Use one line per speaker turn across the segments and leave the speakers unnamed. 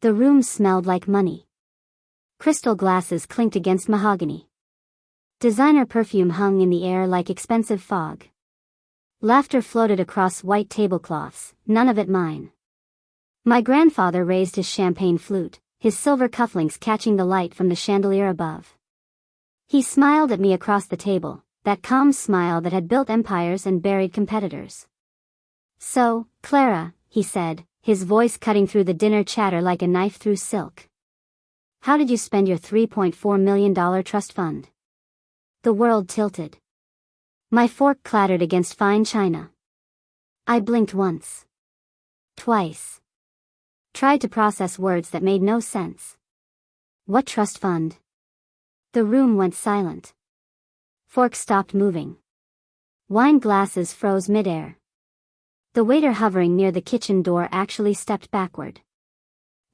The room smelled like money. Crystal glasses clinked against mahogany. Designer perfume hung in the air like expensive fog. Laughter floated across white tablecloths, none of it mine. My grandfather raised his champagne flute, his silver cufflinks catching the light from the chandelier above. He smiled at me across the table, that calm smile that had built empires and buried competitors. "So, Clara," he said, his voice cutting through the dinner chatter like a knife through silk. "How did you spend your $3.4 million trust fund?" The world tilted. My fork clattered against fine china. I blinked once. Twice. Tried to process words that made no sense. What trust fund? The room went silent. Forks stopped moving. Wine glasses froze midair. The waiter hovering near the kitchen door actually stepped backward.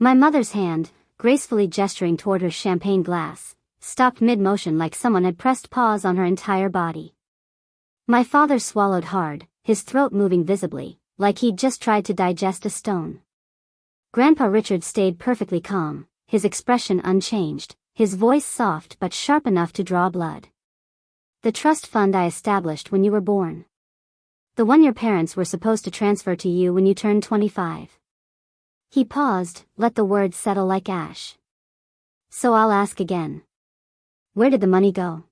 My mother's hand, gracefully gesturing toward her champagne glass, stopped mid-motion like someone had pressed pause on her entire body. My father swallowed hard, his throat moving visibly, like he'd just tried to digest a stone. Grandpa Richard stayed perfectly calm, his expression unchanged, his voice soft but sharp enough to draw blood. "The trust fund I established when you were born. The one your parents were supposed to transfer to you when you turned 25. He paused, let the words settle like ash. "So I'll ask again. Where did the money go?"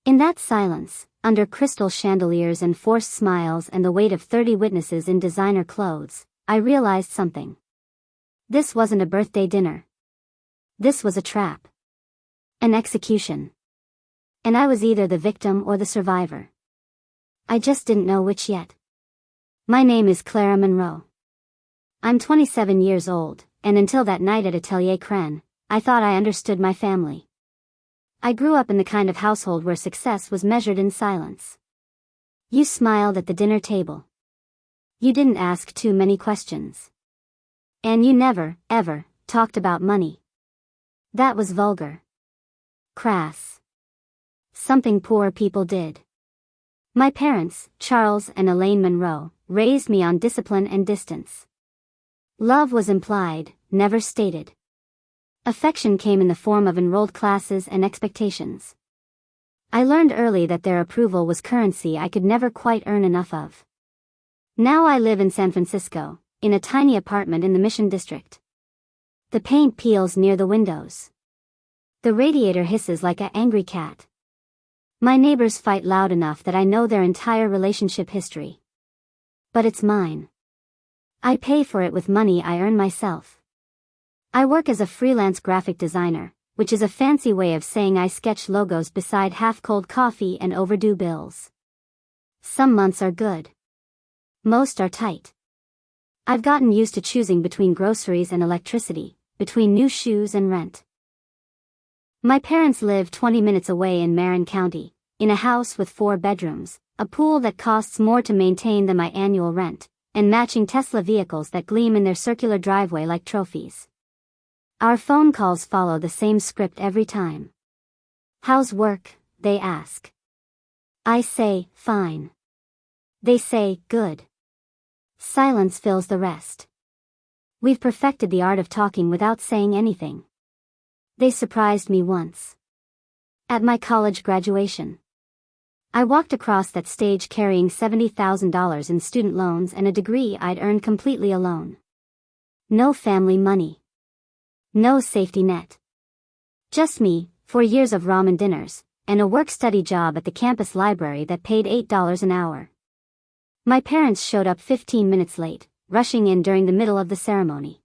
In that silence, under crystal chandeliers and forced smiles and the weight of 30 witnesses in designer clothes, I realized something. This wasn't a birthday dinner. This was a trap. An execution. And I was either the victim or the survivor. I just didn't know which yet. My name is Clara Monroe. I'm 27 years old, and until that night at Atelier Cren, I thought I understood my family. I grew up in the kind of household where success was measured in silence. You smiled at the dinner table. You didn't ask too many questions. And you never, ever, talked about money. That was vulgar. Crass. Something poor people did. My parents, Charles and Elaine Monroe, raised me on discipline and distance. Love was implied, never stated. Affection came in the form of enrolled classes and expectations. I learned early that their approval was currency I could never quite earn enough of. Now I live in San Francisco, in a tiny apartment in the Mission District. The paint peels near the windows. The radiator hisses like an angry cat. My neighbors fight loud enough that I know their entire relationship history. But it's mine. I pay for it with money I earn myself. I work as a freelance graphic designer, which is a fancy way of saying I sketch logos beside half-cold coffee and overdue bills. Some months are good. Most are tight. I've gotten used to choosing between groceries and electricity, between new shoes and rent. My parents live 20 minutes away in Marin County, in a house with 4 bedrooms, a pool that costs more to maintain than my annual rent, and matching Tesla vehicles that gleam in their circular driveway like trophies. Our phone calls follow the same script every time. "How's work?" they ask. I say, "Fine." They say, "Good." Silence fills the rest. We've perfected the art of talking without saying anything. They surprised me once. At my college graduation. I walked across that stage carrying $70,000 in student loans and a degree I'd earned completely alone. No family money. No safety net. Just me, 4 years of ramen dinners, and a work-study job at the campus library that paid $8 an hour. My parents showed up 15 minutes late, rushing in during the middle of the ceremony.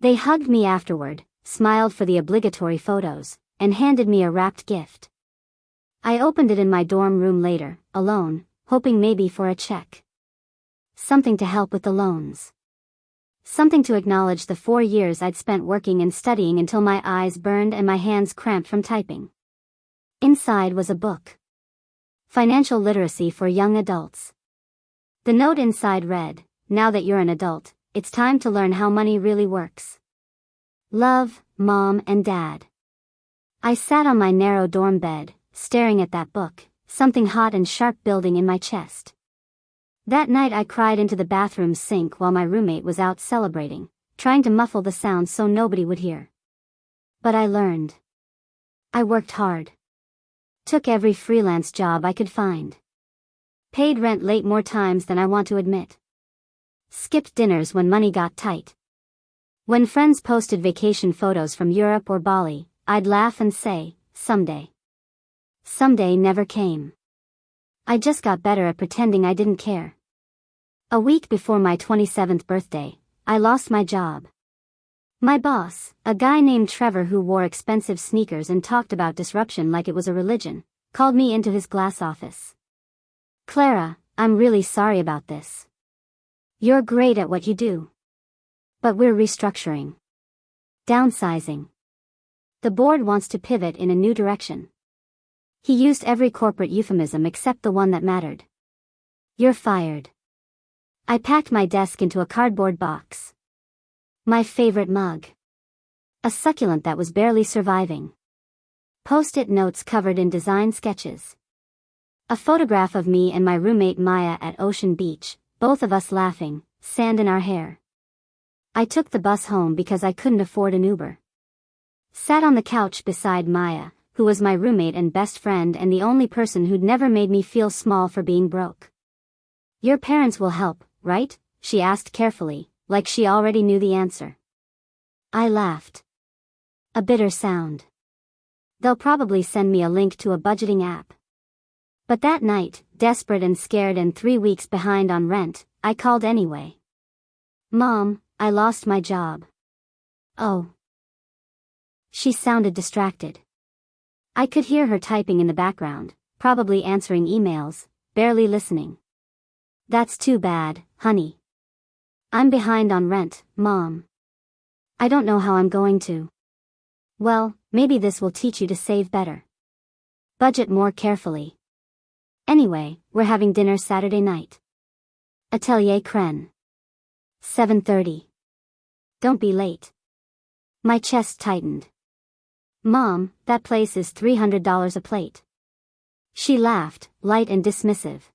They hugged me afterward, smiled for the obligatory photos, and handed me a wrapped gift. I opened it in my dorm room later, alone, hoping maybe for a check. Something to help with the loans. Something to acknowledge the 4 years I'd spent working and studying until my eyes burned and my hands cramped from typing. Inside was a book. Financial Literacy for Young Adults. The note inside read, "Now that you're an adult, it's time to learn how money really works. Love, Mom and Dad." I sat on my narrow dorm bed, staring at that book, something hot and sharp building in my chest. That night I cried into the bathroom sink while my roommate was out celebrating, trying to muffle the sound so nobody would hear. But I learned. I worked hard. Took every freelance job I could find. Paid rent late more times than I want to admit. Skipped dinners when money got tight. When friends posted vacation photos from Europe or Bali, I'd laugh and say, someday. Someday never came. I just got better at pretending I didn't care. A week before my 27th birthday, I lost my job. My boss, a guy named Trevor who wore expensive sneakers and talked about disruption like it was a religion, called me into his glass office. "Clara, I'm really sorry about this. You're great at what you do. But we're restructuring. Downsizing. The board wants to pivot in a new direction." He used every corporate euphemism except the one that mattered. "You're fired." I packed my desk into a cardboard box. My favorite mug. A succulent that was barely surviving. Post-it notes covered in design sketches. A photograph of me and my roommate Maya at Ocean Beach, both of us laughing, sand in our hair. I took the bus home because I couldn't afford an Uber. Sat on the couch beside Maya, who was my roommate and best friend and the only person who'd never made me feel small for being broke. "Your parents will help, right?" she asked carefully, like she already knew the answer. I laughed. A bitter sound. "They'll probably send me a link to a budgeting app." But that night, desperate and scared and 3 weeks behind on rent, I called anyway. "Mom, I lost my job." "Oh." She sounded distracted. I could hear her typing in the background, probably answering emails, barely listening. "That's too bad, honey. I'm behind on rent, Mom. I don't know how I'm going to." "Well, maybe this will teach you to save better. Budget more carefully. Anyway, we're having dinner Saturday night. Atelier Cren. 7:30. Don't be late." My chest tightened. "Mom, that place is $300 a plate." She laughed, light and dismissive.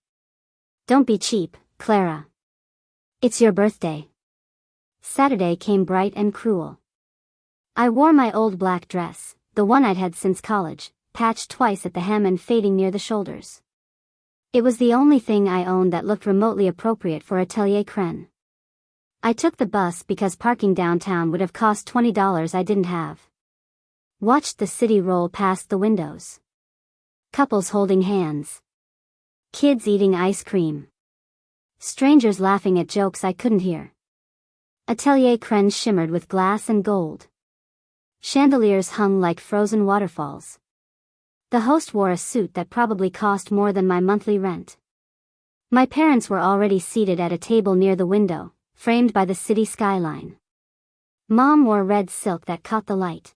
"Don't be cheap, Clara. It's your birthday." Saturday came bright and cruel. I wore my old black dress, the one I'd had since college, patched twice at the hem and fading near the shoulders. It was the only thing I owned that looked remotely appropriate for Atelier Cren. I took the bus because parking downtown would have cost $20 I didn't have. Watched the city roll past the windows. Couples holding hands. Kids eating ice cream. Strangers laughing at jokes I couldn't hear. Atelier Cren shimmered with glass and gold. Chandeliers hung like frozen waterfalls. The host wore a suit that probably cost more than my monthly rent. My parents were already seated at a table near the window, framed by the city skyline. Mom wore red silk that caught the light.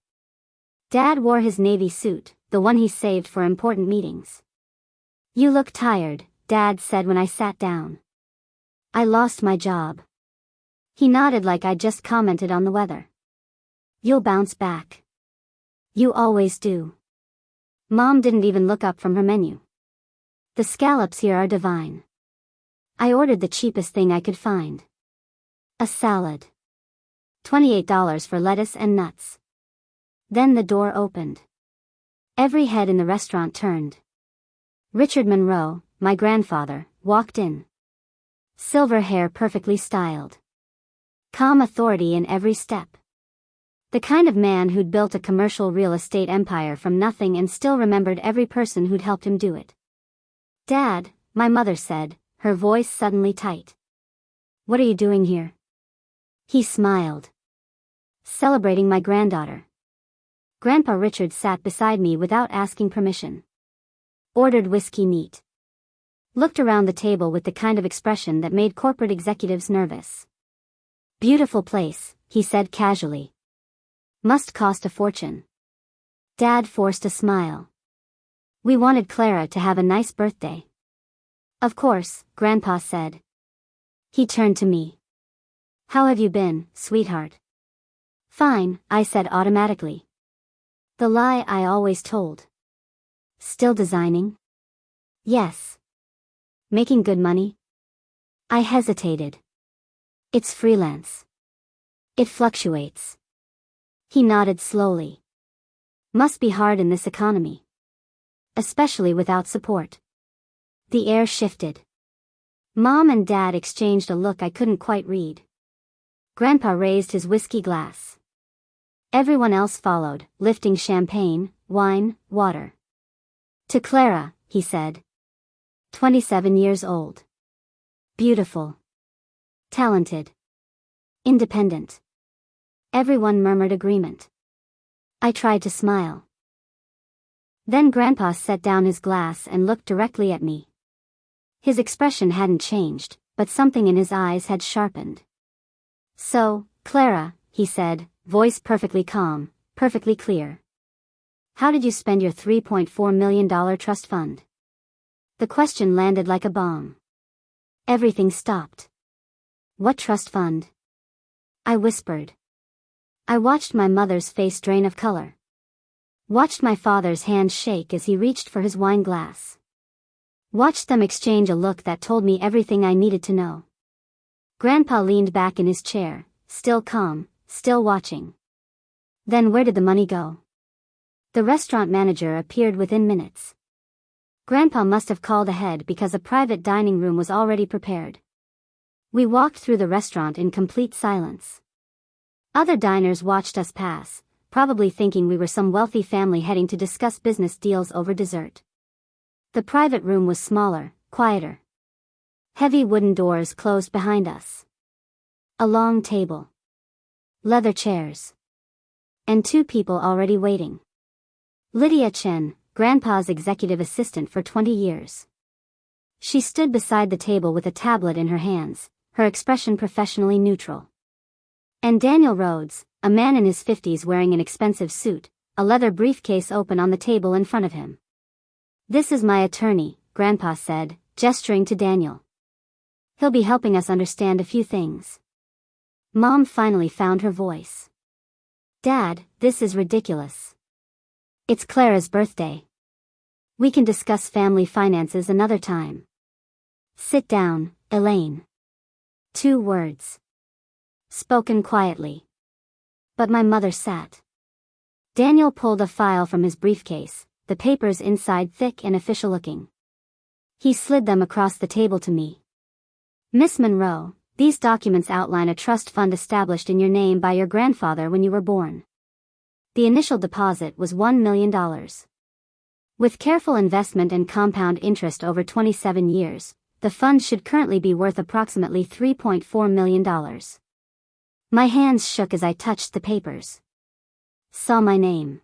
Dad wore his navy suit, the one he saved for important meetings. "You look tired," Dad said when I sat down. "I lost my job." He nodded like I'd just commented on the weather. "You'll bounce back. You always do." Mom didn't even look up from her menu. "The scallops here are divine." I ordered the cheapest thing I could find. A salad. $28 for lettuce and nuts. Then the door opened. Every head in the restaurant turned. Richard Monroe, my grandfather, walked in. Silver hair perfectly styled. Calm authority in every step. The kind of man who'd built a commercial real estate empire from nothing and still remembered every person who'd helped him do it. "Dad," my mother said, her voice suddenly tight. "What are you doing here?" He smiled. "Celebrating my granddaughter." Grandpa Richard sat beside me without asking permission. Ordered whiskey neat. Looked around the table with the kind of expression that made corporate executives nervous. "Beautiful place," he said casually. "Must cost a fortune." Dad forced a smile. "We wanted Clara to have a nice birthday." "Of course," Grandpa said. He turned to me. "How have you been, sweetheart?" "Fine," I said automatically. The lie I always told. "Still designing?" "Yes." "Making good money?" I hesitated. "It's freelance." It fluctuates. He nodded slowly. Must be hard in this economy. Especially without support. The air shifted. Mom and Dad exchanged a look I couldn't quite read. Grandpa raised his whiskey glass. Everyone else followed, lifting champagne, wine, water. To Clara, he said. 27 years old. Beautiful. Talented. Independent. Everyone murmured agreement. I tried to smile. Then Grandpa set down his glass and looked directly at me. His expression hadn't changed, but something in his eyes had sharpened. So, Clara, he said, voice perfectly calm, perfectly clear. How did you spend your $3.4 million trust fund? The question landed like a bomb. Everything stopped. What trust fund? I whispered. I watched my mother's face drain of color. Watched my father's hand shake as he reached for his wine glass. Watched them exchange a look that told me everything I needed to know. Grandpa leaned back in his chair, still calm, still watching. Then where did the money go? The restaurant manager appeared within minutes. Grandpa must have called ahead because a private dining room was already prepared. We walked through the restaurant in complete silence. Other diners watched us pass, probably thinking we were some wealthy family heading to discuss business deals over dessert. The private room was smaller, quieter. Heavy wooden doors closed behind us. A long table. Leather chairs. And 2 people already waiting. Lydia Chen, Grandpa's executive assistant for 20 years. She stood beside the table with a tablet in her hands, her expression professionally neutral. And Daniel Rhodes, a man in his 50s wearing an expensive suit, a leather briefcase open on the table in front of him. This is my attorney, Grandpa said, gesturing to Daniel. He'll be helping us understand a few things. Mom finally found her voice. Dad, this is ridiculous. It's Clara's birthday. We can discuss family finances another time. Sit down, Elaine. 2 words. Spoken quietly. But my mother sat. Daniel pulled a file from his briefcase, the papers inside thick and official looking. He slid them across the table to me. Miss Monroe, these documents outline a trust fund established in your name by your grandfather when you were born. The initial deposit was $1 million. With careful investment and compound interest over 27 years, the fund should currently be worth approximately $3.4 million. My hands shook as I touched the papers. Saw my name.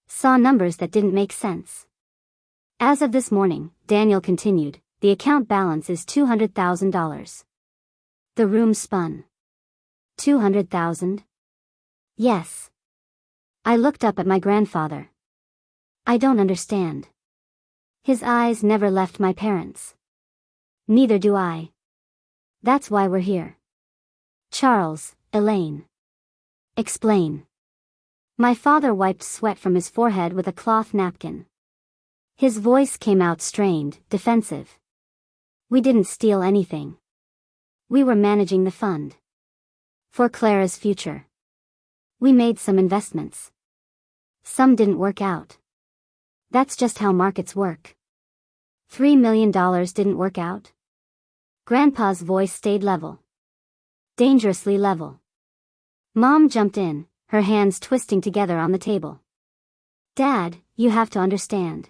Saw numbers that didn't make sense. As of this morning, Daniel continued, the account balance is $200,000. The room spun. 200,000? Yes. I looked up at my grandfather. I don't understand. His eyes never left my parents. Neither do I. That's why we're here. Charles, Elaine. Explain. My father wiped sweat from his forehead with a cloth napkin. His voice came out strained, defensive. We didn't steal anything. We were managing the fund. For Clara's future. We made some investments. Some didn't work out. That's just how markets work. $3 million didn't work out? Grandpa's voice stayed level. Dangerously level. Mom jumped in, her hands twisting together on the table. Dad, you have to understand.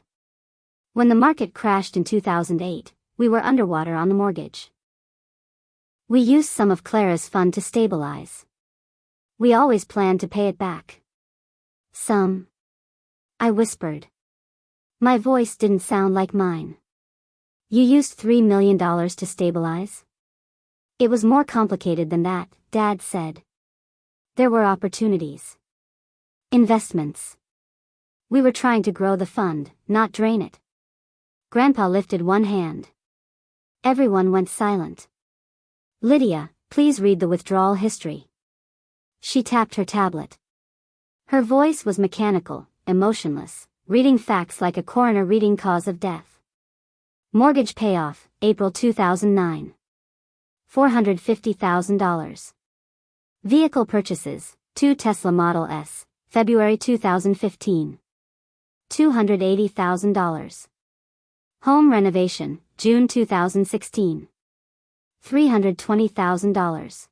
When the market crashed in 2008, we were underwater on the mortgage. We used some of Clara's fund to stabilize. We always planned to pay it back. Some. I whispered. My voice didn't sound like mine. You used $3 million to stabilize? It was more complicated than that, Dad said. There were opportunities. Investments. We were trying to grow the fund, not drain it. Grandpa lifted one hand. Everyone went silent. Lydia, please read the withdrawal history. She tapped her tablet. Her voice was mechanical, emotionless, reading facts like a coroner reading cause of death. Mortgage payoff, April 2009. $450,000. Vehicle purchases, 2 Tesla Model S, February 2015. $280,000. Home renovation, June 2016. $320,000.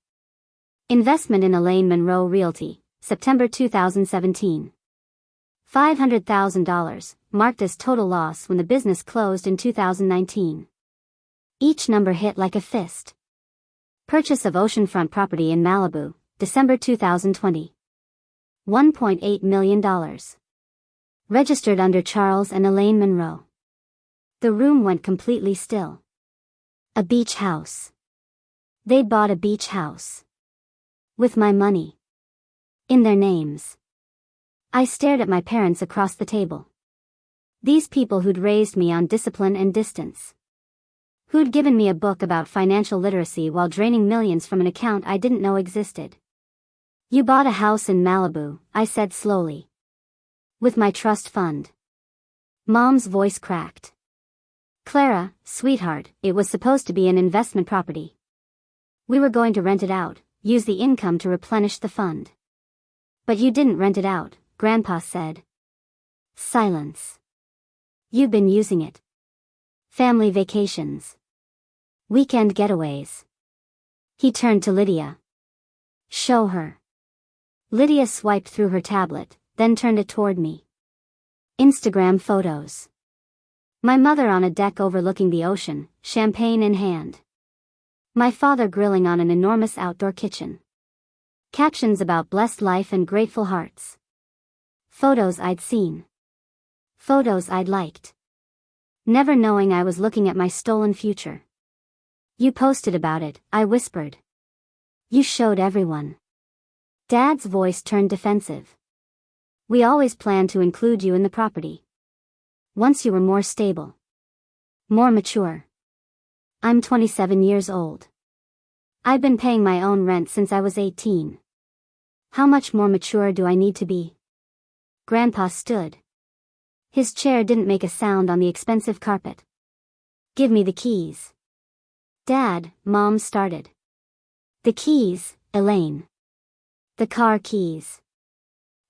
Investment in Elaine Monroe Realty, September 2017. $500,000, marked as total loss when the business closed in 2019. Each number hit like a fist. Purchase of oceanfront property in Malibu, December 2020. $1.8 million. Registered under Charles and Elaine Monroe. The room went completely still. A beach house. They bought a beach house. With my money. In their names. I stared at my parents across the table. These people who'd raised me on discipline and distance. Who'd given me a book about financial literacy while draining millions from an account I didn't know existed. You bought a house in Malibu, I said slowly. With my trust fund. Mom's voice cracked. Clara, sweetheart, it was supposed to be an investment property. We were going to rent it out, use the income to replenish the fund. But you didn't rent it out, Grandpa said. Silence. You've been using it. Family vacations. Weekend getaways. He turned to Lydia. Show her. Lydia swiped through her tablet, then turned it toward me. Instagram photos. My mother on a deck overlooking the ocean, champagne in hand. My father grilling on an enormous outdoor kitchen. Captions about blessed life and grateful hearts. Photos I'd seen. Photos I'd liked. Never knowing I was looking at my stolen future. You posted about it, I whispered. You showed everyone. Dad's voice turned defensive. We always planned to include you in the property. Once you were more stable. More mature. I'm 27 years old. I've been paying my own rent since I was 18. How much more mature do I need to be? Grandpa stood. His chair didn't make a sound on the expensive carpet. Give me the keys. Dad, Mom started. The keys, Elaine. The car keys.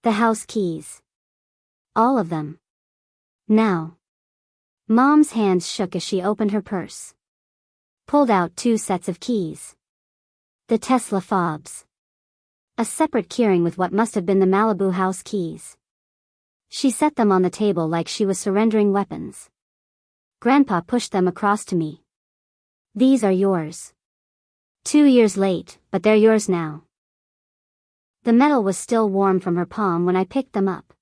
The house keys. All of them. Now. Mom's hands shook as she opened her purse. Pulled out 2 sets of keys. The Tesla fobs. A separate keyring with what must have been the Malibu house keys. She set them on the table like she was surrendering weapons. Grandpa pushed them across to me. These are yours. 2 years late, but they're yours now. The metal was still warm from her palm when I picked them up.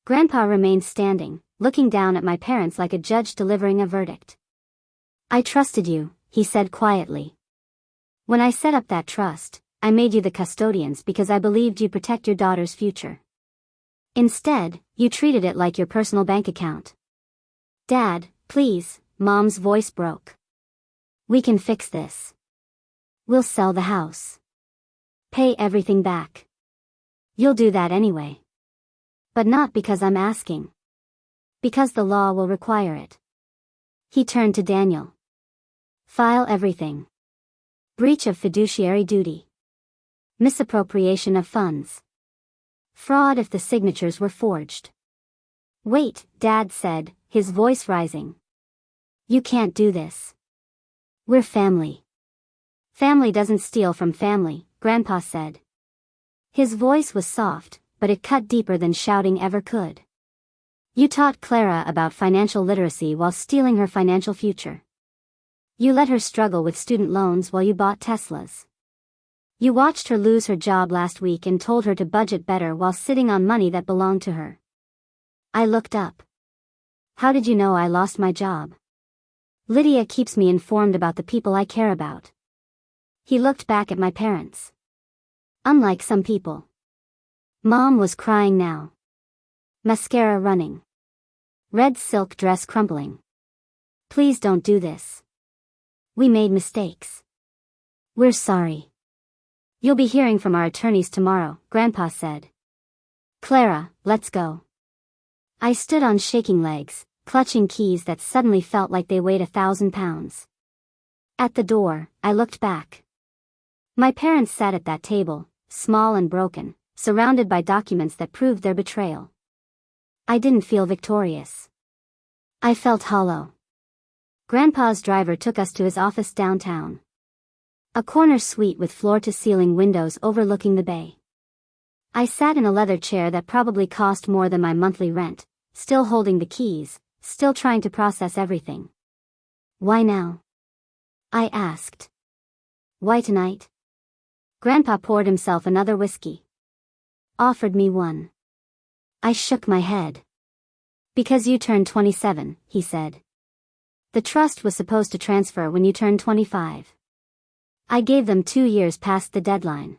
Grandpa remained standing, looking down at my parents like a judge delivering a verdict. I trusted you, he said quietly. When I set up that trust, I made you the custodians because I believed you'd protect your daughter's future. Instead, you treated it like your personal bank account. Dad, please, Mom's voice broke. We can fix this. We'll sell the house. Pay everything back. You'll do that anyway. But not because I'm asking. Because the law will require it. He turned to Daniel. File everything. Breach of fiduciary duty. Misappropriation of funds. Fraud if the signatures were forged. Wait, Dad said, his voice rising. You can't do this. We're family. Family doesn't steal from family, Grandpa said. His voice was soft, but it cut deeper than shouting ever could. You taught Clara about financial literacy while stealing her financial future. You let her struggle with student loans while you bought Teslas. You watched her lose her job last week and told her to budget better while sitting on money that belonged to her. I looked up. How did you know I lost my job? Lydia keeps me informed about the people I care about. He looked back at my parents. Unlike some people. Mom was crying now. Mascara running. Red silk dress crumpling. Please don't do this. We made mistakes. We're sorry. You'll be hearing from our attorneys tomorrow, Grandpa said. Clara, let's go. I stood on shaking legs, clutching keys that suddenly felt like they weighed 1,000 pounds. At the door, I looked back. My parents sat at that table, small and broken, surrounded by documents that proved their betrayal. I didn't feel victorious. I felt hollow. Grandpa's driver took us to his office downtown. A corner suite with floor-to-ceiling windows overlooking the bay. I sat in a leather chair that probably cost more than my monthly rent, still holding the keys, still trying to process everything. Why now? I asked. Why tonight? Grandpa poured himself another whiskey. Offered me one. I shook my head. Because you turned 27, he said. The trust was supposed to transfer when you turned 25. I gave them 2 years past the deadline.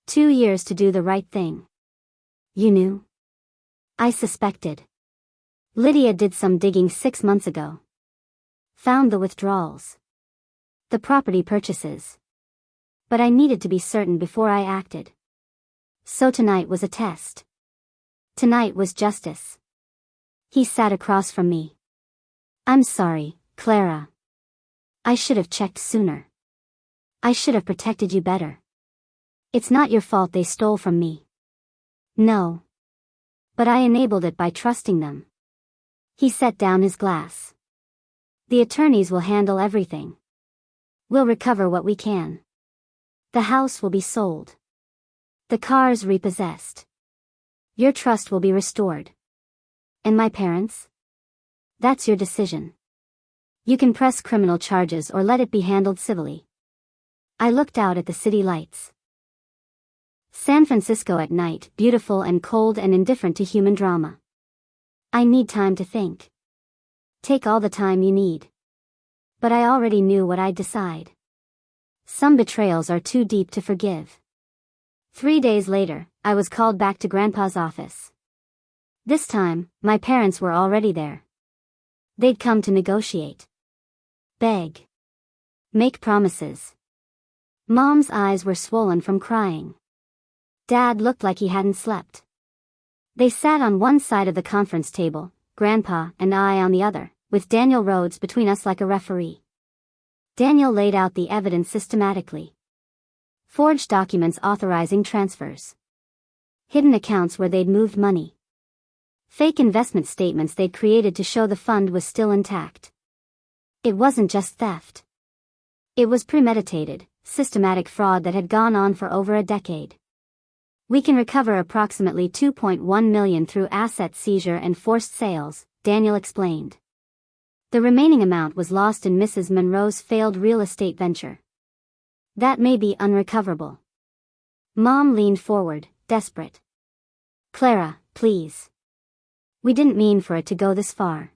2 years to do the right thing. You knew? I suspected. Lydia did some digging 6 months ago. Found the withdrawals. The property purchases. But I needed to be certain before I acted. So tonight was a test. Tonight was justice. He sat across from me. I'm sorry, Clara. I should have checked sooner. I should have protected you better. It's not your fault they stole from me. No. But I enabled it by trusting them. He set down his glass. The attorneys will handle everything. We'll recover what we can. The house will be sold. The cars repossessed. Your trust will be restored. And my parents? That's your decision. You can press criminal charges or let it be handled civilly. I looked out at the city lights. San Francisco at night, beautiful and cold and indifferent to human drama. I need time to think. Take all the time you need. But I already knew what I'd decide. Some betrayals are too deep to forgive. 3 days later, I was called back to Grandpa's office. This time, my parents were already there. They'd come to negotiate. Beg. Make promises. Mom's eyes were swollen from crying. Dad looked like he hadn't slept. They sat on one side of the conference table, Grandpa and I on the other, with Daniel Rhodes between us like a referee. Daniel laid out the evidence systematically. Forged documents authorizing transfers. Hidden accounts where they'd moved money. Fake investment statements they'd created to show the fund was still intact. It wasn't just theft. It was premeditated, systematic fraud that had gone on for over a decade. We can recover approximately $2.1 million through asset seizure and forced sales, Daniel explained. The remaining amount was lost in Mrs. Monroe's failed real estate venture. That may be unrecoverable. Mom leaned forward, desperate. Clara, please. We didn't mean for it to go this far.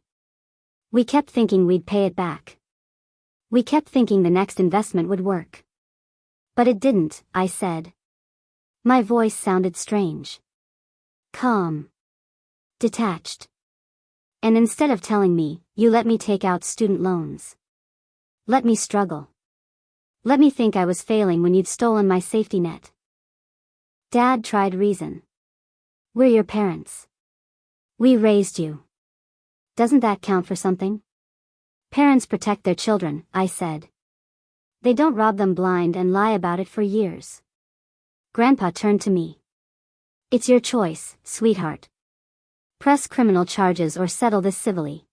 We kept thinking we'd pay it back. We kept thinking the next investment would work. But it didn't, I said. My voice sounded strange. Calm. Detached. And instead of telling me, you let me take out student loans. Let me struggle. Let me think I was failing when you'd stolen my safety net. Dad tried reason. We're your parents. We raised you. Doesn't that count for something? Parents protect their children, I said. They don't rob them blind and lie about it for years. Grandpa turned to me. It's your choice, sweetheart. Press criminal charges or settle this civilly.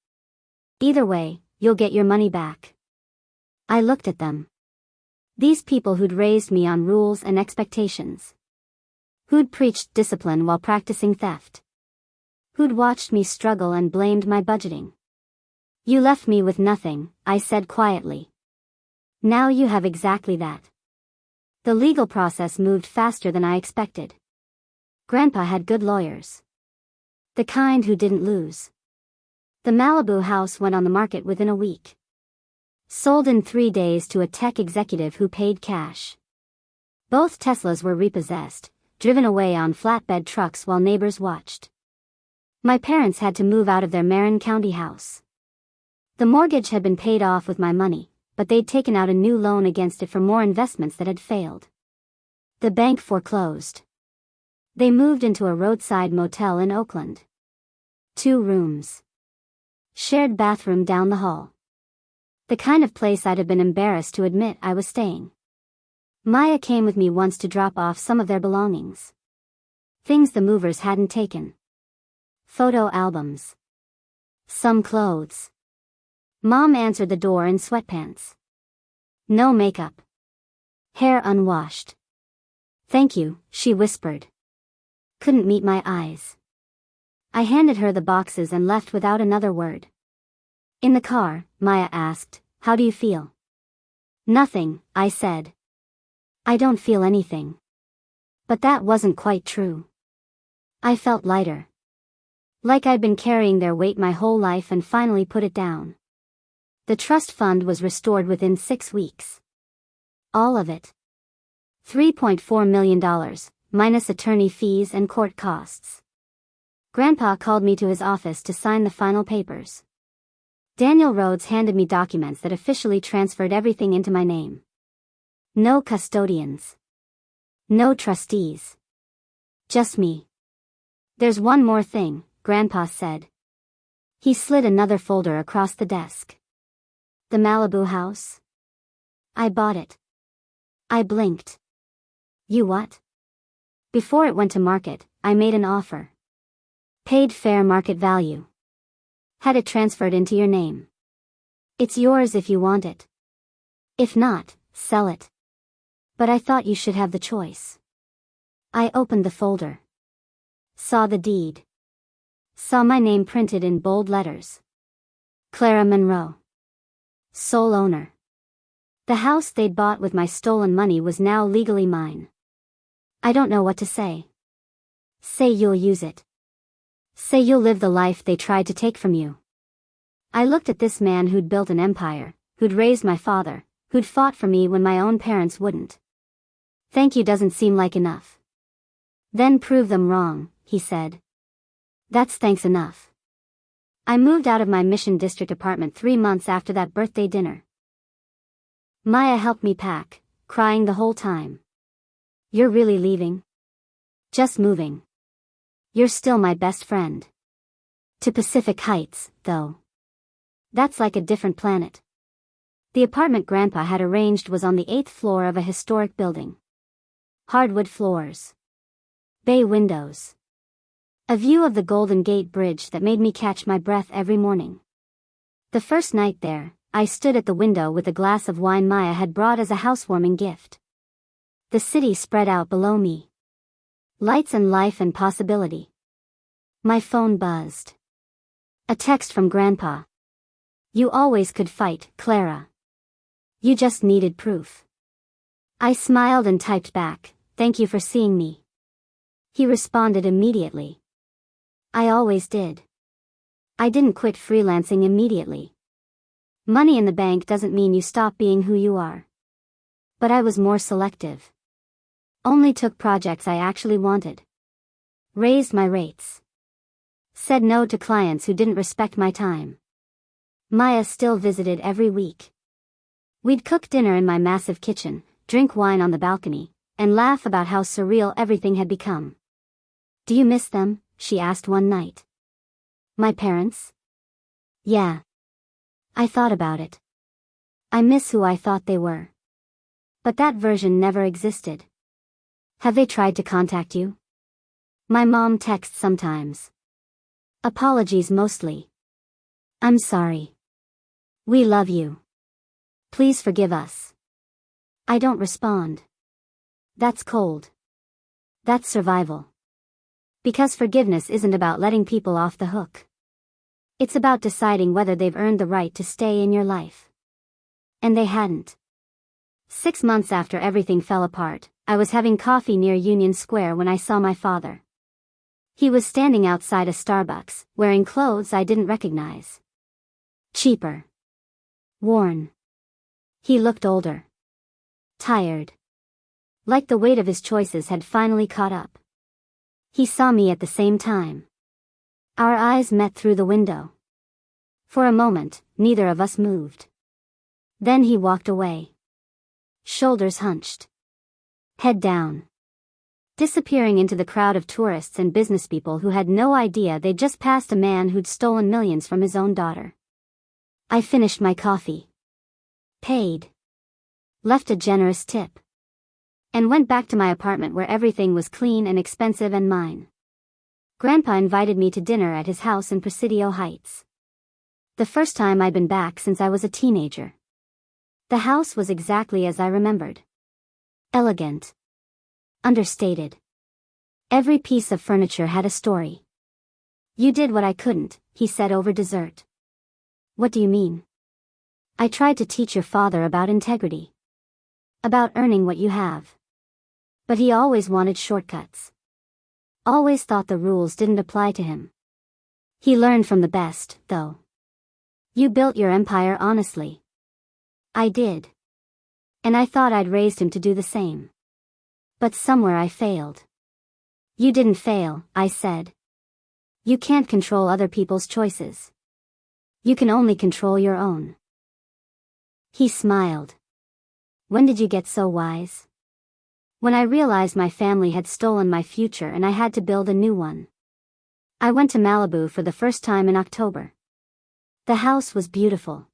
Either way, you'll get your money back. I looked at them. These people who'd raised me on rules and expectations. Who'd preached discipline while practicing theft. Who'd watched me struggle and blamed my budgeting. You left me with nothing, I said quietly. Now you have exactly that. The legal process moved faster than I expected. Grandpa had good lawyers. The kind who didn't lose. The Malibu house went on the market within a week. Sold in 3 days to a tech executive who paid cash. Both Teslas were repossessed, driven away on flatbed trucks while neighbors watched. My parents had to move out of their Marin County house. The mortgage had been paid off with my money, but they'd taken out a new loan against it for more investments that had failed. The bank foreclosed. They moved into a roadside motel in Oakland. 2 rooms. Shared bathroom down the hall. The kind of place I'd have been embarrassed to admit I was staying. Maya came with me once to drop off some of their belongings. Things the movers hadn't taken. Photo albums. Some clothes. Mom answered the door in sweatpants. No makeup. Hair unwashed. Thank you, she whispered. Couldn't meet my eyes. I handed her the boxes and left without another word. In the car, Maya asked, "How do you feel?" "Nothing," I said. "I don't feel anything." But that wasn't quite true. I felt lighter. Like I'd been carrying their weight my whole life and finally put it down. The trust fund was restored within 6 weeks. All of it. $3.4 million, minus attorney fees and court costs. Grandpa called me to his office to sign the final papers. Daniel Rhodes handed me documents that officially transferred everything into my name. No custodians. No trustees. Just me. "There's one more thing," Grandpa said. He slid another folder across the desk. "The Malibu house? I bought it." I blinked. "You what?" "Before it went to market, I made an offer. Paid fair market value. Had it transferred into your name. It's yours if you want it. If not, sell it. But I thought you should have the choice." I opened the folder. Saw the deed. Saw my name printed in bold letters. Clara Monroe. Sole owner. The house they'd bought with my stolen money was now legally mine. I don't know what to say. Say you'll use it. Say you'll live the life they tried to take from you. I looked at this man who'd built an empire, who'd raised my father, who'd fought for me when my own parents wouldn't. "Thank you doesn't seem like enough." "Then prove them wrong," he said. "That's thanks enough." I moved out of my Mission District apartment 3 months after that birthday dinner. Maya helped me pack, crying the whole time. "You're really leaving?" "Just moving. You're still my best friend." To Pacific Heights, though. That's like a different planet. The apartment Grandpa had arranged was on the 8th floor of a historic building. Hardwood floors. Bay windows. A view of the Golden Gate Bridge that made me catch my breath every morning. The first night there, I stood at the window with a glass of wine Maya had brought as a housewarming gift. The city spread out below me. Lights and life and possibility. My phone buzzed. A text from Grandpa. "You always could fight, Clara. You just needed proof." I smiled and typed back, "Thank you for seeing me." He responded immediately. I always did. I didn't quit freelancing immediately. Money in the bank doesn't mean you stop being who you are. But I was more selective. Only took projects I actually wanted. Raised my rates. Said no to clients who didn't respect my time. Maya still visited every week. We'd cook dinner in my massive kitchen, drink wine on the balcony, and laugh about how surreal everything had become. "Do you miss them?" she asked one night. "My parents?" "Yeah." I thought about it. I miss who I thought they were. But that version never existed. "Have they tried to contact you?" My mom texts sometimes. Apologies mostly. "I'm sorry. We love you. Please forgive us." I don't respond. That's cold. That's survival. Because forgiveness isn't about letting people off the hook. It's about deciding whether they've earned the right to stay in your life. And they hadn't. 6 months after everything fell apart, I was having coffee near Union Square when I saw my father. He was standing outside a Starbucks, wearing clothes I didn't recognize. Cheaper. Worn. He looked older. Tired. Like the weight of his choices had finally caught up. He saw me at the same time. Our eyes met through the window. For a moment, neither of us moved. Then he walked away. Shoulders hunched. Head down. Disappearing into the crowd of tourists and businesspeople who had no idea they'd just passed a man who'd stolen millions from his own daughter. I finished my coffee. Paid. Left a generous tip. and went back to my apartment where everything was clean and expensive and mine. Grandpa invited me to dinner at his house in Presidio Heights. The first time I'd been back since I was a teenager. The house was exactly as I remembered. Elegant. Understated. Every piece of furniture had a story. "You did what I couldn't," he said over dessert. "What do you mean?" "I tried to teach your father about integrity. About earning what you have. But he always wanted shortcuts. Always thought the rules didn't apply to him. He learned from the best, though. You built your empire honestly." "I did. And I thought I'd raised him to do the same. But somewhere I failed." "You didn't fail," I said. "You can't control other people's choices. You can only control your own." He smiled. "When did you get so wise?" "When I realized my family had stolen my future and I had to build a new one. I went to Malibu for the first time in October. The house was beautiful.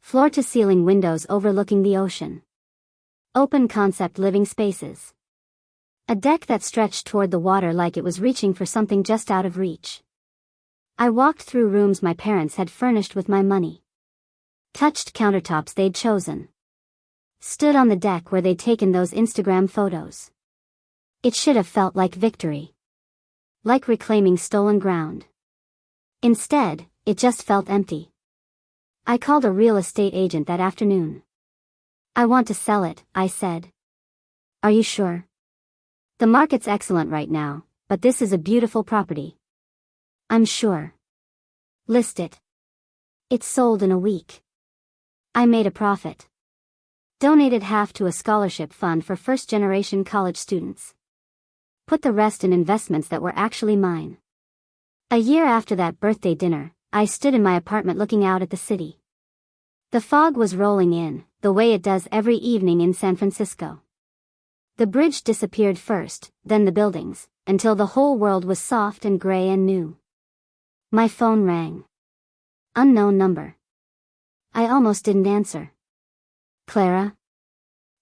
Floor-to-ceiling windows overlooking the ocean. Open concept living spaces. A deck that stretched toward the water like it was reaching for something just out of reach. I walked through rooms my parents had furnished with my money. Touched countertops they'd chosen. Stood on the deck where they'd taken those Instagram photos. It should have felt like victory. Like reclaiming stolen ground. Instead, it just felt empty. I called a real estate agent that afternoon. "I want to sell it," I said. "Are you sure?" "The market's excellent right now, but this is a beautiful property." "I'm sure." "List it." It sold in a week. I made a profit. Donated half to a scholarship fund for first-generation college students. Put the rest in investments that were actually mine. A year after that birthday dinner, I stood in my apartment looking out at the city. The fog was rolling in, the way it does every evening in San Francisco. The bridge disappeared first, then the buildings, until the whole world was soft and gray and new. My phone rang. Unknown number. I almost didn't answer. "Clara?"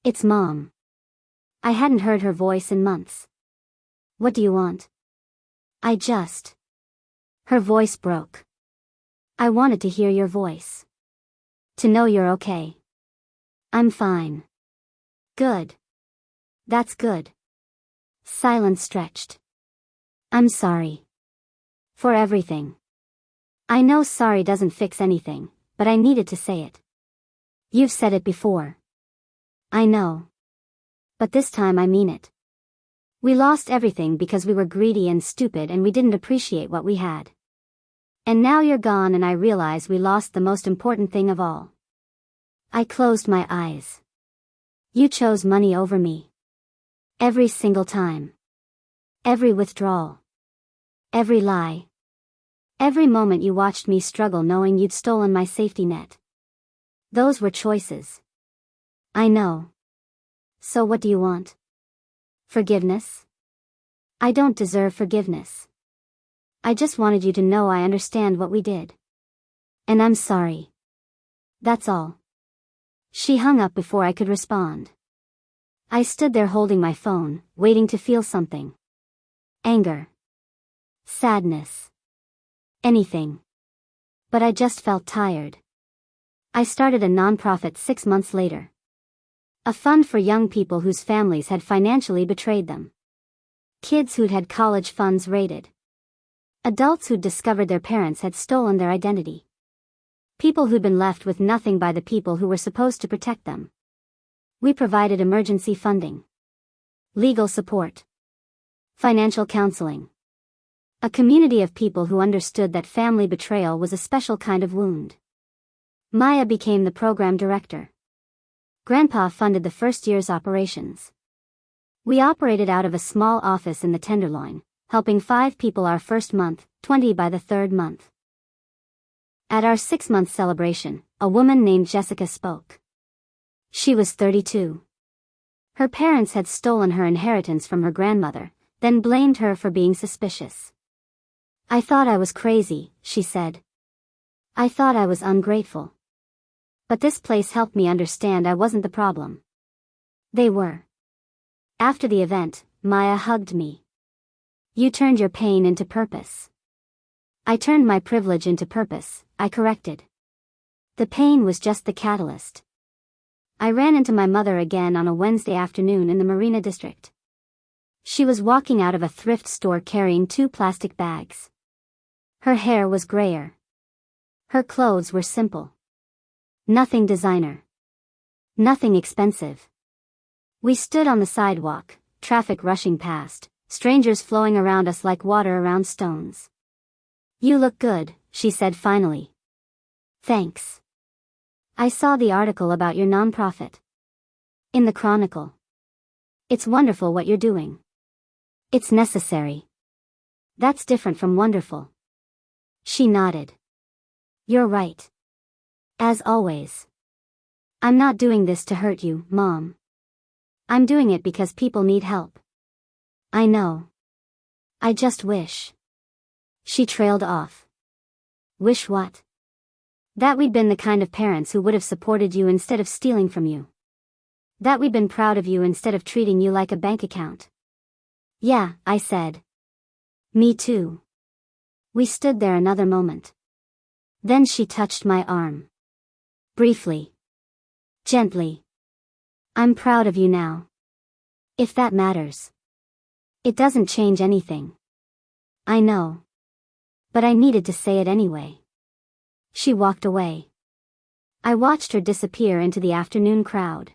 "It's Mom." I hadn't heard her voice in months. "What do you want?" Her voice broke. "I wanted to hear your voice. To know you're okay." "I'm fine." "Good. That's good." Silence stretched. "I'm sorry. For everything. I know sorry doesn't fix anything, but I needed to say it. You've said it before." "I know. But this time I mean it. We lost everything because we were greedy and stupid and we didn't appreciate what we had. And now you're gone and I realize we lost the most important thing of all." I closed my eyes. "You chose money over me. Every single time. Every withdrawal. Every lie. Every moment you watched me struggle knowing you'd stolen my safety net. Those were choices." "I know. So what do you want?" "Forgiveness?" "I don't deserve forgiveness. I just wanted you to know I understand what we did. And I'm sorry. That's all." She hung up before I could respond. I stood there holding my phone, waiting to feel something. Anger. Sadness. Anything. But I just felt tired. I started a nonprofit 6 months later. A fund for young people whose families had financially betrayed them. Kids who'd had college funds raided. Adults who'd discovered their parents had stolen their identity. People who'd been left with nothing by the people who were supposed to protect them. We provided emergency funding. Legal support. Financial counseling. A community of people who understood that family betrayal was a special kind of wound. Maya became the program director. Grandpa funded the first year's operations. We operated out of a small office in the Tenderloin, helping 5 people our first month, 20 by the 3rd month. At our 6-month celebration, a woman named Jessica spoke. She was 32. Her parents had stolen her inheritance from her grandmother, then blamed her for being suspicious. "I thought I was crazy," she said. "I thought I was ungrateful. But this place helped me understand I wasn't the problem. They were." After the event, Maya hugged me. You turned your pain into purpose. I turned my privilege into purpose, I corrected. The pain was just the catalyst. I ran into my mother again on a Wednesday afternoon in the Marina District. She was walking out of a thrift store carrying 2 plastic bags. Her hair was grayer. Her clothes were simple. Nothing designer. Nothing expensive. We stood on the sidewalk, traffic rushing past, strangers flowing around us like water around stones. You look good, she said finally. Thanks. I saw the article about your nonprofit. In the Chronicle. It's wonderful what you're doing. It's necessary. That's different from wonderful. She nodded. You're right. As always. I'm not doing this to hurt you, Mom. I'm doing it because people need help. I know. I just wish. She trailed off. Wish what? That we'd been the kind of parents who would have supported you instead of stealing from you. That we'd been proud of you instead of treating you like a bank account. Yeah, I said. Me too. We stood there another moment. Then she touched my arm. Briefly. Gently. I'm proud of you now. If that matters. It doesn't change anything. I know. But I needed to say it anyway. She walked away. I watched her disappear into the afternoon crowd.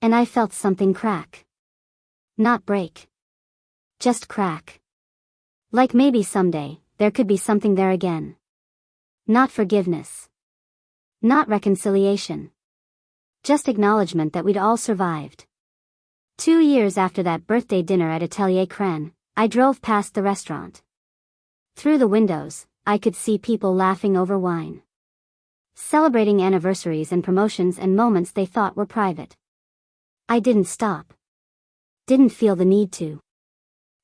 And I felt something crack. Not break. Just crack. Like maybe someday, there could be something there again. Not forgiveness. Not reconciliation. Just acknowledgement that we'd all survived. 2 years after that birthday dinner at Atelier Cren, I drove past the restaurant. Through the windows, I could see people laughing over wine. Celebrating anniversaries and promotions and moments they thought were private. I didn't stop. Didn't feel the need to.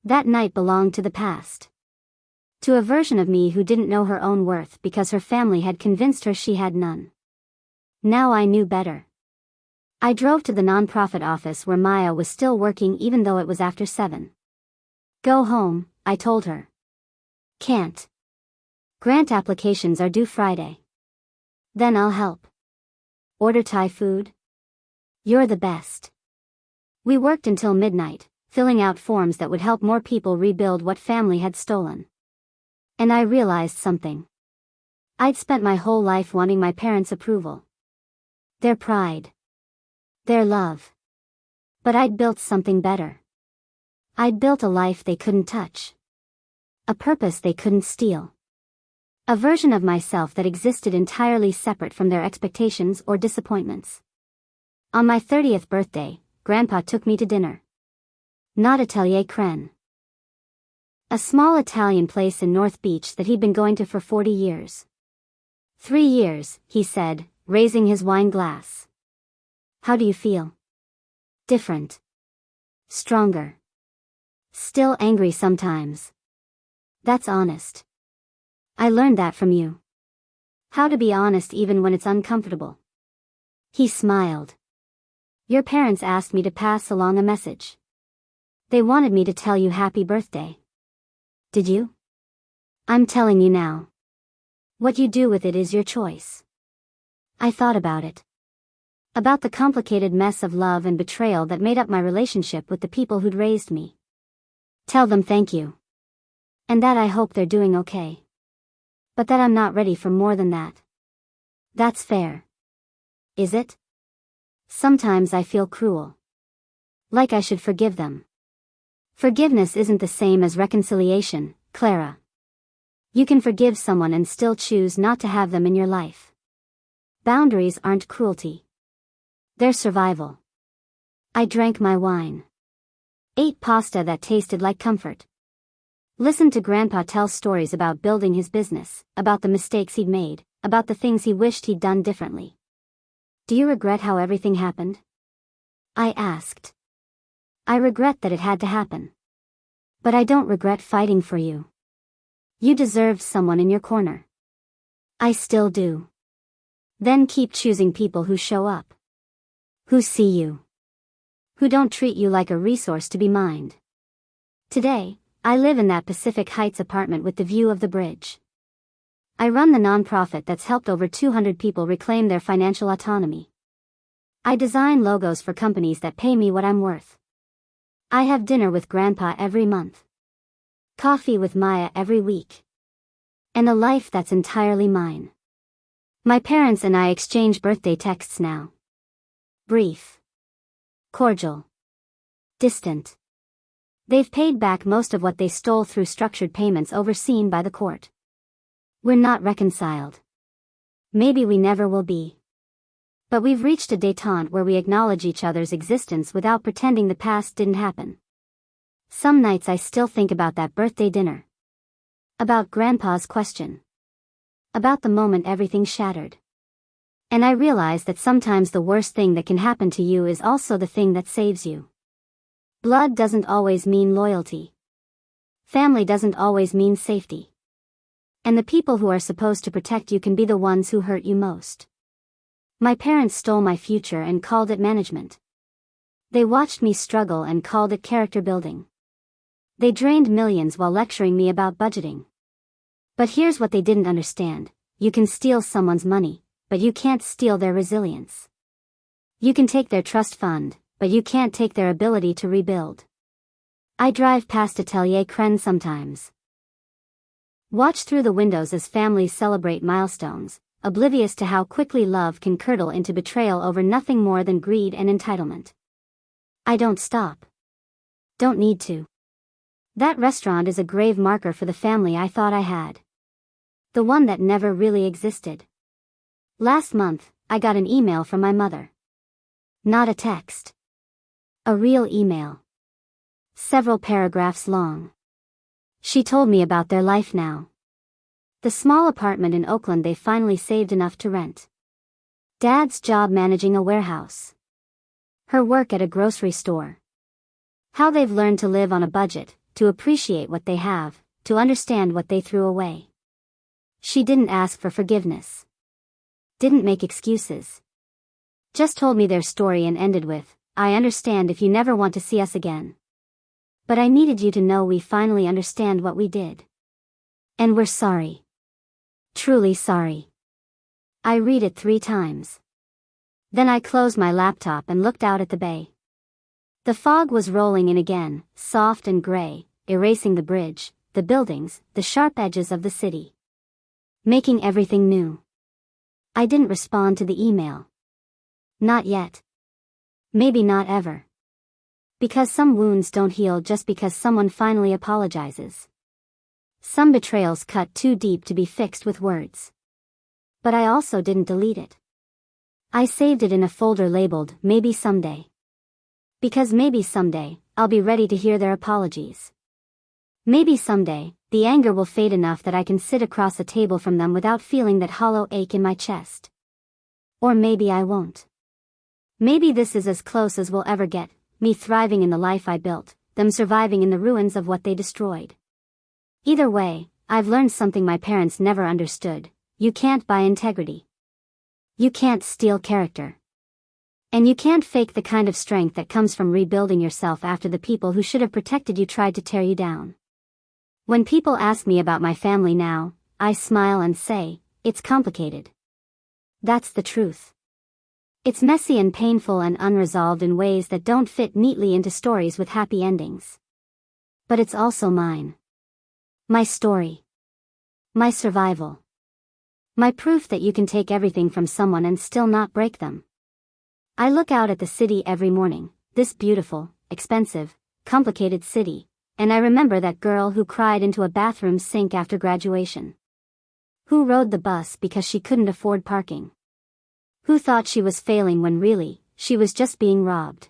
That night belonged to the past. To a version of me who didn't know her own worth because her family had convinced her she had none. Now I knew better. I drove to the nonprofit office where Maya was still working even though it was after 7. Go home, I told her. Can't. Grant applications are due Friday. Then I'll help. Order Thai food? You're the best. We worked until midnight, filling out forms that would help more people rebuild what family had stolen. And I realized something. I'd spent my whole life wanting my parents' approval. Their pride. Their love. But I'd built something better. I'd built a life they couldn't touch. A purpose they couldn't steal. A version of myself that existed entirely separate from their expectations or disappointments. On my 30th birthday, Grandpa took me to dinner. Not Atelier Cren. A small Italian place in North Beach that he'd been going to for 40 years. 3 years, he said, raising his wine glass. How do you feel? Different. Stronger. Still angry sometimes. That's honest. I learned that from you. How to be honest even when it's uncomfortable. He smiled. Your parents asked me to pass along a message. They wanted me to tell you happy birthday. Did you? I'm telling you now. What you do with it is your choice. I thought about it. About the complicated mess of love and betrayal that made up my relationship with the people who'd raised me. Tell them thank you. And that I hope they're doing okay. But that I'm not ready for more than that. That's fair. Is it? Sometimes I feel cruel. Like I should forgive them. Forgiveness isn't the same as reconciliation, Clara. You can forgive someone and still choose not to have them in your life. Boundaries aren't cruelty. They're survival. I drank my wine. Ate pasta that tasted like comfort. Listened to Grandpa tell stories about building his business, about the mistakes he'd made, about the things he wished he'd done differently. Do you regret how everything happened? I asked. I regret that it had to happen. But I don't regret fighting for you. You deserved someone in your corner. I still do. Then keep choosing people who show up. Who see you. who don't treat you like a resource to be mined. Today, I live in that Pacific Heights apartment with the view of the bridge. I run the nonprofit that's helped over 200 people reclaim their financial autonomy. I design logos for companies that pay me what I'm worth. I have dinner with Grandpa every month. Coffee with Maya every week. And a life that's entirely mine. My parents and I exchange birthday texts now. Brief. Cordial. Distant. They've paid back most of what they stole through structured payments overseen by the court. We're not reconciled. Maybe we never will be. But we've reached a détente where we acknowledge each other's existence without pretending the past didn't happen. Some nights I still think about that birthday dinner. About Grandpa's question. About the moment everything shattered. And I realize that sometimes the worst thing that can happen to you is also the thing that saves you. Blood doesn't always mean loyalty. Family doesn't always mean safety. And the people who are supposed to protect you can be the ones who hurt you most. My parents stole my future and called it management. They watched me struggle and called it character building. They drained millions while lecturing me about budgeting. But here's what they didn't understand. You can steal someone's money, but you can't steal their resilience. You can take their trust fund, but you can't take their ability to rebuild. I drive past Atelier Cren sometimes. Watch through the windows as families celebrate milestones, oblivious to how quickly love can curdle into betrayal over nothing more than greed and entitlement. I don't stop. Don't need to. That restaurant is a grave marker for the family I thought I had. The one that never really existed. Last month, I got an email from my mother. Not a text. A real email. Several paragraphs long. She told me about their life now. The small apartment in Oakland they finally saved enough to rent. Dad's job managing a warehouse. Her work at a grocery store. How they've learned to live on a budget, to appreciate what they have, to understand what they threw away. She didn't ask for forgiveness. Didn't make excuses. Just told me their story and ended with, I understand if you never want to see us again. But I needed you to know we finally understand what we did. And we're sorry. Truly sorry. I read it 3 times. Then I closed my laptop and looked out at the bay. The fog was rolling in again, soft and gray, erasing the bridge, the buildings, the sharp edges of the city. Making everything new. I didn't respond to the email. Not yet. Maybe not ever. Because some wounds don't heal just because someone finally apologizes. Some betrayals cut too deep to be fixed with words. But I also didn't delete it. I saved it in a folder labeled, Maybe Someday. Because maybe someday, I'll be ready to hear their apologies. Maybe someday, the anger will fade enough that I can sit across a table from them without feeling that hollow ache in my chest. Or maybe I won't. Maybe this is as close as we'll ever get, me thriving in the life I built, them surviving in the ruins of what they destroyed. Either way, I've learned something my parents never understood. You can't buy integrity. You can't steal character. And you can't fake the kind of strength that comes from rebuilding yourself after the people who should have protected you tried to tear you down. When people ask me about my family now, I smile and say, it's complicated. That's the truth. It's messy and painful and unresolved in ways that don't fit neatly into stories with happy endings. But it's also mine. My story. My survival. My proof that you can take everything from someone and still not break them. I look out at the city every morning, this beautiful, expensive, complicated city, and I remember that girl who cried into a bathroom sink after graduation. Who rode the bus because she couldn't afford parking. Who thought she was failing when really, she was just being robbed.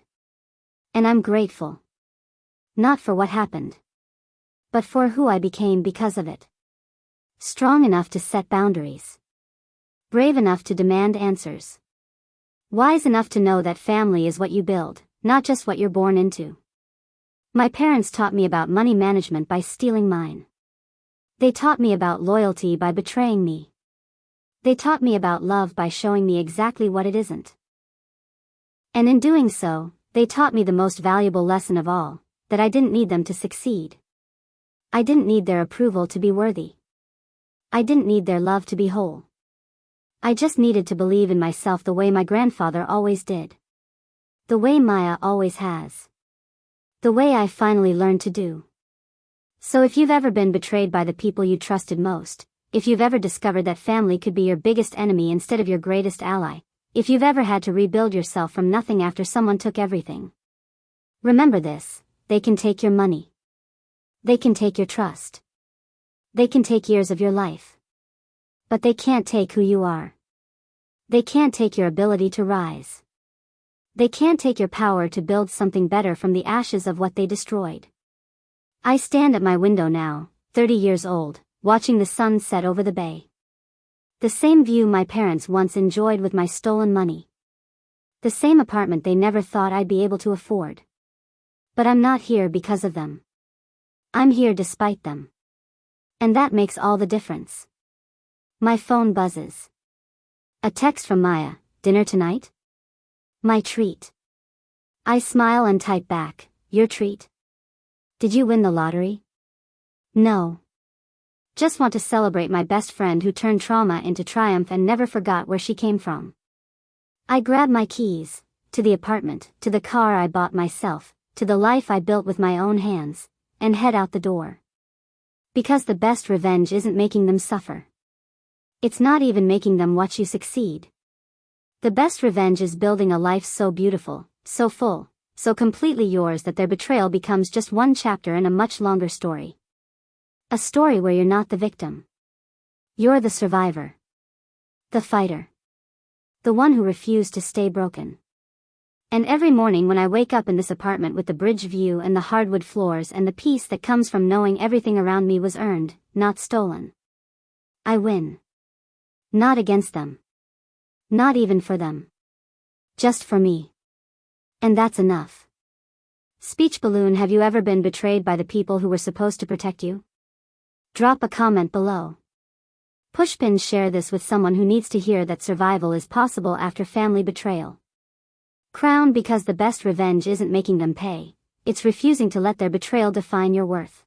And I'm grateful. Not for what happened. But for who I became because of it. Strong enough to set boundaries. Brave enough to demand answers. Wise enough to know that family is what you build, not just what you're born into. My parents taught me about money management by stealing mine. They taught me about loyalty by betraying me. They taught me about love by showing me exactly what it isn't. And in doing so, They taught me the most valuable lesson of all, that I didn't need them to succeed. I didn't need their approval to be worthy. I didn't need their love to be whole. I just needed to believe in myself the way my grandfather always did. The way Maya always has. The way I finally learned to do. So if you've ever been betrayed by the people you trusted most, if you've ever discovered that family could be your biggest enemy instead of your greatest ally, if you've ever had to rebuild yourself from nothing after someone took everything, remember this: they can take your money. They can take your trust. They can take years of your life. But they can't take who you are. They can't take your ability to rise. They can't take your power to build something better from the ashes of what they destroyed. I stand at my window now, 30 years old, watching the sun set over the bay. The same view my parents once enjoyed with my stolen money. The same apartment they never thought I'd be able to afford. But I'm not here because of them. I'm here despite them. And that makes all the difference. My phone buzzes. A text from Maya: dinner tonight? My treat. I smile and type back: your treat? Did you win the lottery? No. Just want to celebrate my best friend who turned trauma into triumph and never forgot where she came from. I grab my keys, to the apartment, to the car I bought myself, to the life I built with my own hands, and head out the door. Because the best revenge isn't making them suffer. It's not even making them watch you succeed. The best revenge is building a life so beautiful, so full, so completely yours that their betrayal becomes just one chapter in a much longer story. A story where you're not the victim. You're the survivor. The fighter. The one who refused to stay broken. And every morning when I wake up in this apartment with the bridge view and the hardwood floors and the peace that comes from knowing everything around me was earned, not stolen, I win. Not against them. Not even for them. Just for me. And that's enough. Speech balloon: have you ever been betrayed by the people who were supposed to protect you? Drop a comment below. Pushpin: share this with someone who needs to hear that survival is possible after family betrayal. Crown: because the best revenge isn't making them pay, it's refusing to let their betrayal define your worth.